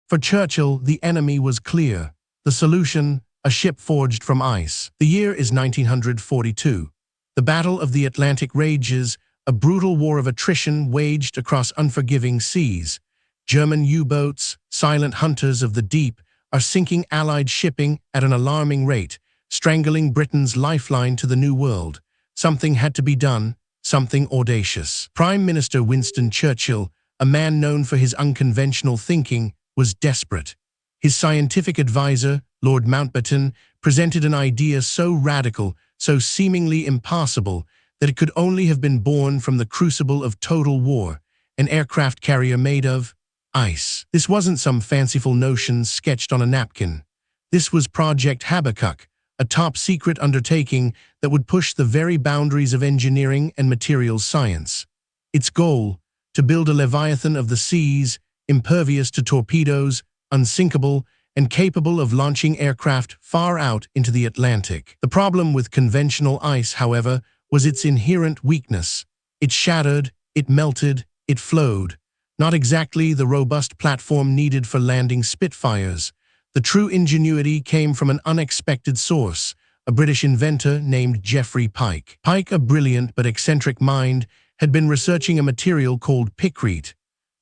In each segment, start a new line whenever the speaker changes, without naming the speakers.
For Churchill, the enemy was clear. The solution, a ship forged from ice. The year is 1942. The Battle of the Atlantic rages, a brutal war of attrition waged across unforgiving seas. German U-boats, silent hunters of the deep, are sinking Allied shipping at an alarming rate, strangling Britain's lifeline to the New World. Something had to be done, something audacious. Prime Minister Winston Churchill, a man known for his unconventional thinking, was desperate. His scientific advisor, Lord Mountbatten, presented an idea so radical, so seemingly impossible, that it could only have been born from the crucible of total war, an aircraft carrier made of ice. This wasn't some fanciful notion sketched on a napkin. This was Project Habakkuk, a top-secret undertaking that would push the very boundaries of engineering and materials science. Its goal, to build a leviathan of the seas, impervious to torpedoes, unsinkable, and capable of launching aircraft far out into the Atlantic. The problem with conventional ice, however, was its inherent weakness. It shattered, it melted, it flowed. Not exactly the robust platform needed for landing Spitfires. The true ingenuity came from an unexpected source, a British inventor named Geoffrey Pike. Pike, a brilliant but eccentric mind, had been researching a material called pickrete.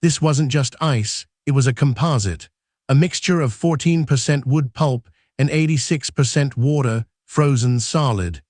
This wasn't just ice, it was a composite, a mixture of 14% wood pulp and 86% water, frozen solid.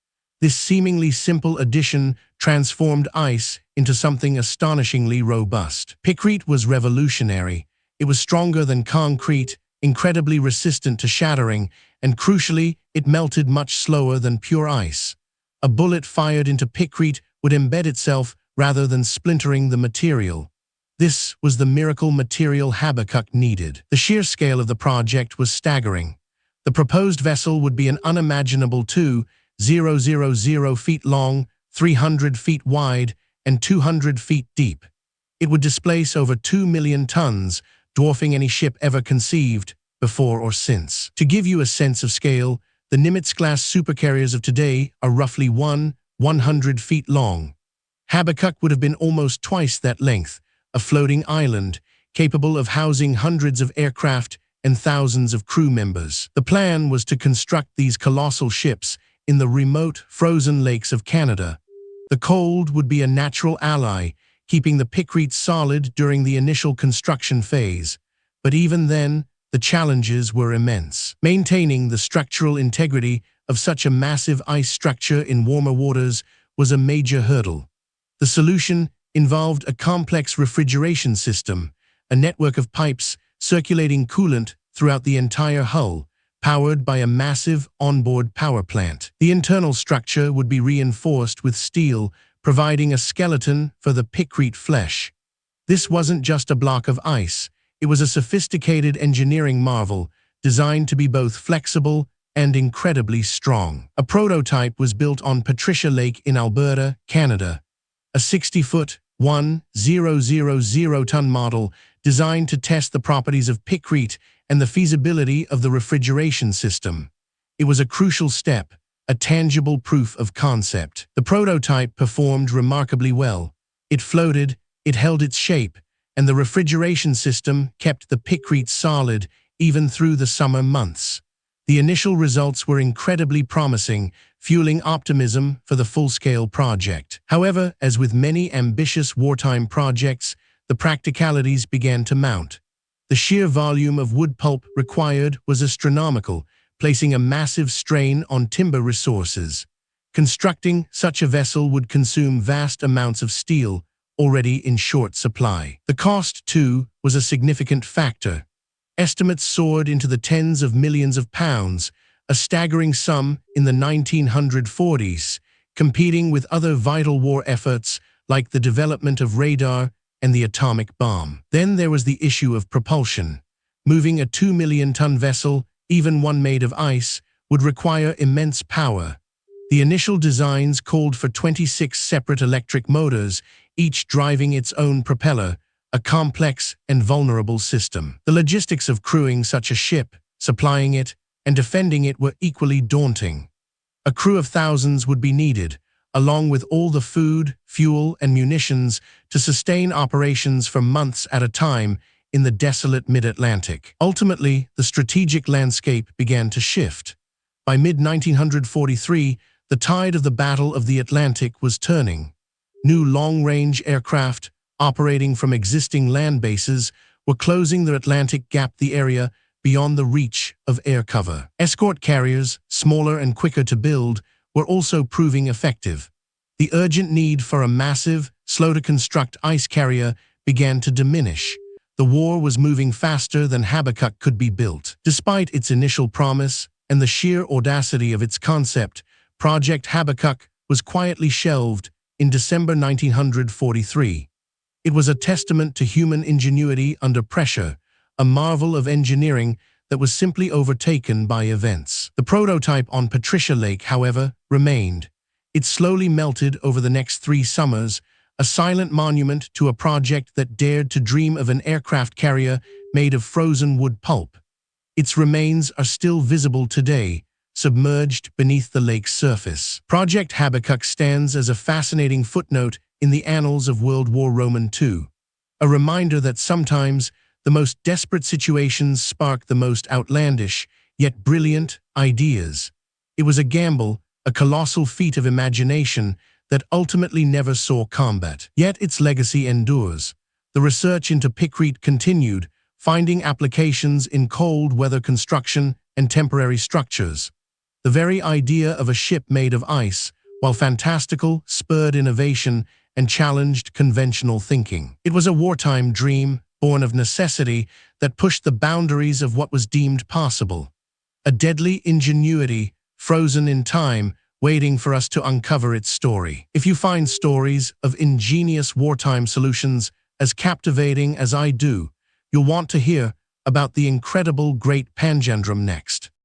This seemingly simple addition transformed ice into something astonishingly robust. Pickrete was revolutionary. It was stronger than concrete, incredibly resistant to shattering, and crucially, it melted much slower than pure ice. A bullet fired into pickrete would embed itself rather than splintering the material. This was the miracle material Habakkuk needed. The sheer scale of the project was staggering. The proposed vessel would be an unimaginable 2,000 feet long, 300 feet wide, and 200 feet deep. It would displace over 2 million tons, dwarfing any ship ever conceived, before or since. To give you a sense of scale, the Nimitz-class supercarriers of today are roughly 100 feet long. Habakkuk would have been almost twice that length, a floating island, capable of housing hundreds of aircraft and thousands of crew members. The plan was to construct these colossal ships in the remote, frozen lakes of Canada. The cold would be a natural ally, keeping the pickrete solid during the initial construction phase. But even then, the challenges were immense. Maintaining the structural integrity of such a massive ice structure in warmer waters was a major hurdle. The solution involved a complex refrigeration system, a network of pipes circulating coolant throughout the entire hull, powered by a massive onboard power plant. The internal structure would be reinforced with steel, providing a skeleton for the pickrete flesh. This wasn't just a block of ice, it was a sophisticated engineering marvel, designed to be both flexible and incredibly strong. A prototype was built on Patricia Lake in Alberta, Canada. A 60-foot, 1,000-ton model designed to test the properties of pickrete and the feasibility of the refrigeration system. It was a crucial step, a tangible proof of concept. The prototype performed remarkably well. It floated, it held its shape, and the refrigeration system kept the pickrete solid even through the summer months. The initial results were incredibly promising, fueling optimism for the full-scale project. However, as with many ambitious wartime projects, the practicalities began to mount. The sheer volume of wood pulp required was astronomical, placing a massive strain on timber resources. Constructing such a vessel would consume vast amounts of steel, already in short supply. The cost, too, was a significant factor. Estimates soared into the tens of millions of pounds, a staggering sum in the 1940s, competing with other vital war efforts like the development of radar and the atomic bomb. Then there was the issue of propulsion. Moving a 2-million-ton vessel, even one made of ice, would require immense power. The initial designs called for 26 separate electric motors, each driving its own propeller, a complex and vulnerable system. The logistics of crewing such a ship, supplying it, and defending it were equally daunting. A crew of thousands would be needed, along with all the food, fuel, and munitions to sustain operations for months at a time in the desolate mid-Atlantic. Ultimately, the strategic landscape began to shift. By mid-1943, the tide of the Battle of the Atlantic was turning. New long-range aircraft, operating from existing land bases, were closing the Atlantic gap, the area beyond the reach of air cover. Escort carriers, smaller and quicker to build, were also proving effective. The urgent need for a massive, slow-to-construct ice carrier began to diminish. The war was moving faster than Habakkuk could be built. Despite its initial promise and the sheer audacity of its concept, Project Habakkuk was quietly shelved in December 1943. It was a testament to human ingenuity under pressure, a marvel of engineering that was simply overtaken by events. The prototype on Patricia Lake, however, remained. It slowly melted over the next 3 summers, a silent monument to a project that dared to dream of an aircraft carrier made of frozen wood pulp. Its remains are still visible today, submerged beneath the lake's surface. Project Habakkuk stands as a fascinating footnote in the annals of World War II, a reminder that sometimes the most desperate situations spark the most outlandish, yet brilliant, ideas. It was a gamble, a colossal feat of imagination that ultimately never saw combat. Yet its legacy endures. The research into Pickrete continued, finding applications in cold weather construction and temporary structures. The very idea of a ship made of ice, while fantastical, spurred innovation and challenged conventional thinking. It was a wartime dream, born of necessity, that pushed the boundaries of what was deemed possible. A deadly ingenuity, frozen in time, waiting for us to uncover its story. If you find stories of ingenious wartime solutions as captivating as I do, you'll want to hear about the incredible Great Panjandrum next.